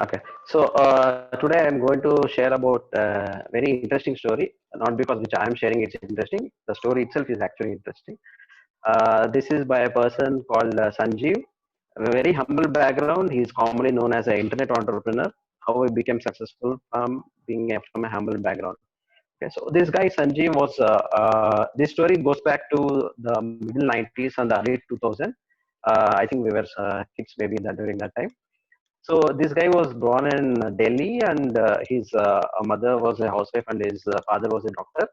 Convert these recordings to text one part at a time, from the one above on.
Okay, so today I'm going to share about a very interesting story. Not because which I'm sharing it's interesting. The story itself is actually interesting. This is by a person called Sanjeev. A very humble background. He's commonly known as an internet entrepreneur. How he became successful from being from a humble background. Okay, so this guy Sanjeev was. This story goes back to the middle 90s and the early 2000. I think we were kids maybe that during that time. So this guy was born in Delhi, and his mother was a housewife, and his father was a doctor.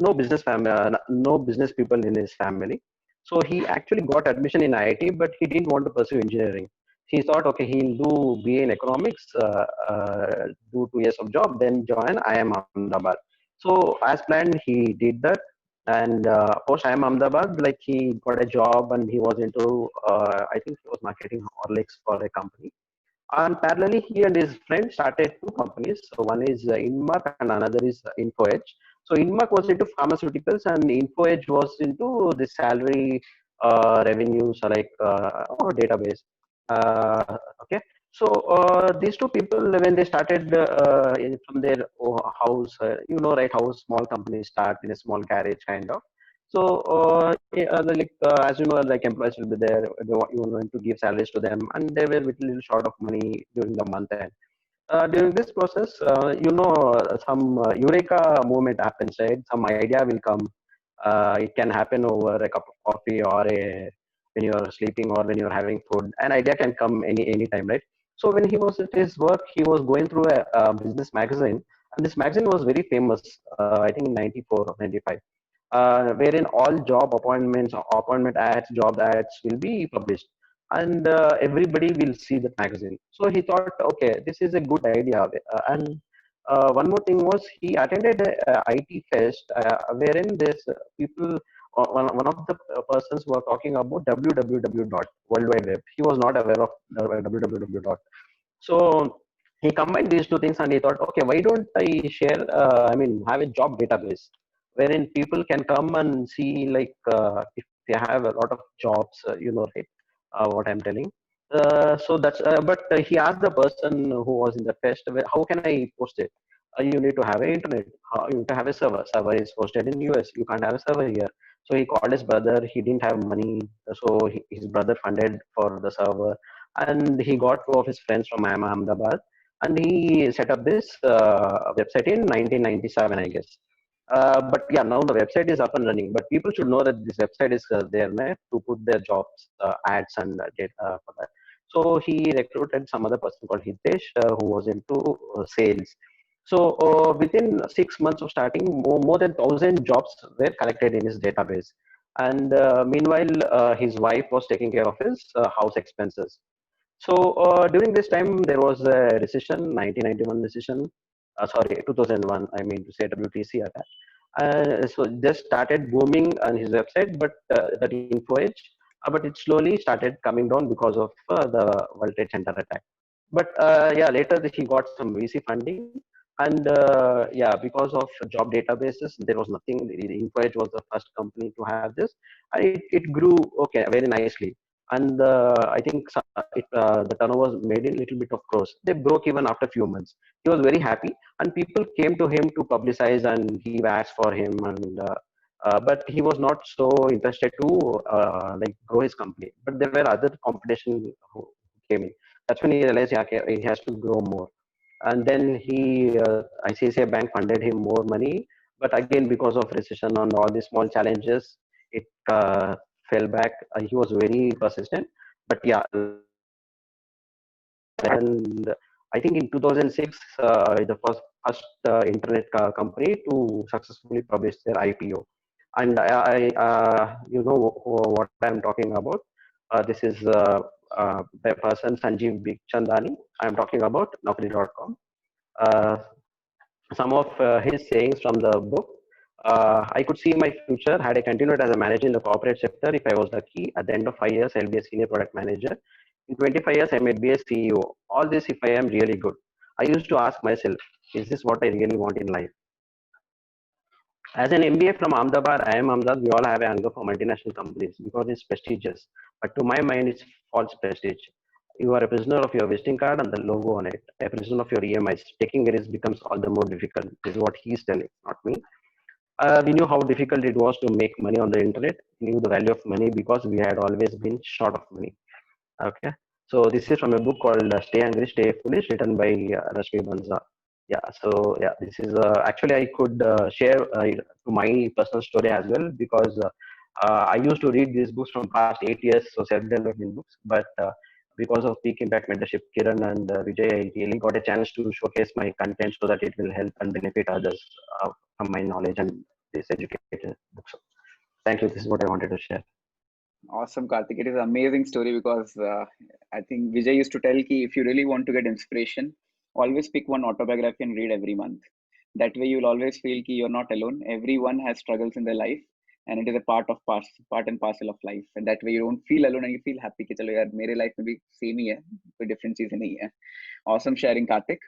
No business family, no business people in his family. So he actually got admission in IIT, but he didn't want to pursue engineering. He thought, okay, he'll do BA in economics, do 2 years of job, then join IIM Ahmedabad. So as planned, he did that, and post IIM Ahmedabad, like he got a job, and he was into, I think he was marketing Horlicks for a company. And parallelly, he and his friend started two companies. So one is Inmark and another is InfoEdge. So Inmark was into pharmaceuticals and InfoEdge was into the salary revenues like or database. Okay. So these two people, when they started from their house, right, how small companies start in a small garage kind of. So, as you know, like employees will be there. You want to give salaries to them, and they were with little short of money during the month end. During this process, some eureka moment happens, right? Some idea will come. It can happen over a cup of coffee or when you're sleeping or when you're having food. An idea can come any time, right? So when he was at his work, he was going through a business magazine, and this magazine was very famous. I think in '94 or '95, wherein all job appointments, appointment ads, job ads will be published, and everybody will see the magazine. So he thought, okay, this is a good idea. And one more thing was he attended a IT fest wherein this people, one of the persons were talking about www dot world wide web. He was not aware of www dot. So he combined these two things and he thought, okay, why don't I share, have a job database wherein people can come and see, like, if they have a lot of jobs, right, what I'm telling. But he asked the person who was in the fest, how can I post it? You need to have an internet. You need to have a server. Server is hosted in US. You can't have a server here. So he called his brother. He didn't have money, so his brother funded for the server, and he got two of his friends from Ahmedabad, and he set up this website in 1997, I guess. But yeah, now the website is up and running. But people should know that this website is there to put their jobs, ads, and data for that. So he recruited some other person called Hitesh, who was into sales. So within 6 months of starting, more than 1,000 jobs were collected in his database. And meanwhile, his wife was taking care of his house expenses. So during this time, there was a recession, 1991 recession. Sorry, 2001. I mean to say WTC attack. So just started booming on his website, but that InfoEdge, but it slowly started coming down because of the World Trade Center attack. But yeah, later he got some VC funding, and yeah, because of job databases, there was nothing. InfoEdge was the first company to have this, and it grew okay very nicely. And I think the turnover made a little bit of crores. They broke even after a few months. He was very happy, and people came to him to publicize and give ads for him. And but he was not so interested to like grow his company. But there were other competition who came in. That's when he realized, yeah, okay, he has to grow more. And then ICICI Bank funded him more money. But again, because of recession and all these small challenges, it fell back. He was very persistent. But yeah, and I think in 2006, the first internet company to successfully publish their IPO. And you know what I'm talking about. This is the person Sanjeev Chandani. I'm talking about Naukri.com. Uh, some of his sayings from the book. I could see my future had I continued as a manager in the corporate sector. If I was lucky, at the end of 5 years, I'll be a senior product manager. In 25 years, I may be a CEO. All this if I am really good. I used to ask myself, is this what I really want in life? As an MBA from Ahmedabad, I am Ahmedabad, we all have a hunger for multinational companies because it's prestigious. But to my mind, it's false prestige. You are a prisoner of your visiting card and the logo on it, a prisoner of your EMIs. Taking a risk becomes all the more difficult. This is what he's telling, not me. We knew how difficult it was to make money on the internet. We knew the value of money because we had always been short of money. Okay. So this is from a book called Stay Angry, Stay Foolish, written by Rashmi Banza. Yeah. So yeah, this is actually I could share to my personal story as well because I used to read these books from past 8 years, so self-development books. But because of Peak Impact Mentorship, Kiran and Vijay, I really got a chance to showcase my content so that it will help and benefit others from my knowledge and this educated books. Thank you. This is what I wanted to share. Awesome, Karthik. It is an amazing story because I think Vijay used to tell ki if you really want to get inspiration, always pick one autobiography and read every month. That way, you'll always feel ki you're not alone. Everyone has struggles in their life, and it is a part and parcel of life. And that way, you don't feel alone and you feel happy. कि चलो यार मेरे life में भी same ही है, कोई difference ही नहीं है. Awesome sharing, Karthik.